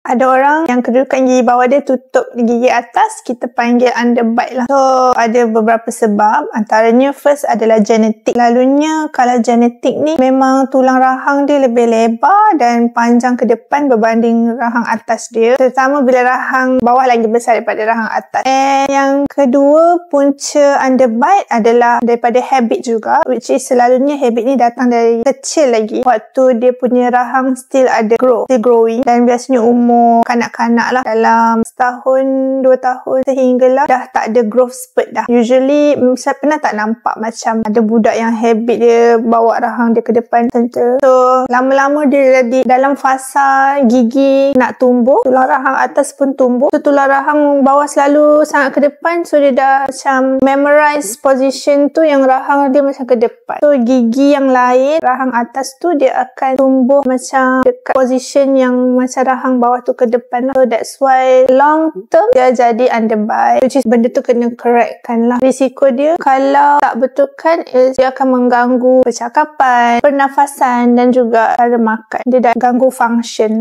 Ada orang yang kedudukan gigi bawah dia tutup gigi atas, kita panggil underbite lah. So, ada beberapa sebab. Antaranya first adalah genetik. Lalunya kalau genetik ni memang tulang rahang dia lebih lebar dan panjang ke depan berbanding rahang atas dia. Terutama bila rahang bawah lagi besar daripada rahang atas. And yang kedua, punca underbite adalah daripada habit juga. Which is selalunya habit ni datang dari kecil lagi. Waktu dia punya rahang still ada still growing. Dan biasanya umur kanak-kanak lah, dalam setahun 2 tahun sehinggalah dah tak ada growth spurt dah. Usually saya pernah tak nampak macam ada budak yang habit dia bawa rahang dia ke depan tentu. So lama-lama dia jadi dalam fasa gigi nak tumbuh, tulang rahang atas pun tumbuh. So tulang rahang bawah selalu sangat ke depan, so dia dah macam memorize position tu yang rahang dia macam ke depan. So gigi yang lain, rahang atas tu dia akan tumbuh macam dekat position yang macam rahang bawah tu ke depan lah. So that's why long term dia jadi underbite, which is benda tu kena correctkan lah. Risiko dia kalau tak betulkan is dia akan mengganggu percakapan, pernafasan dan juga cara makan. Dia dah ganggu function.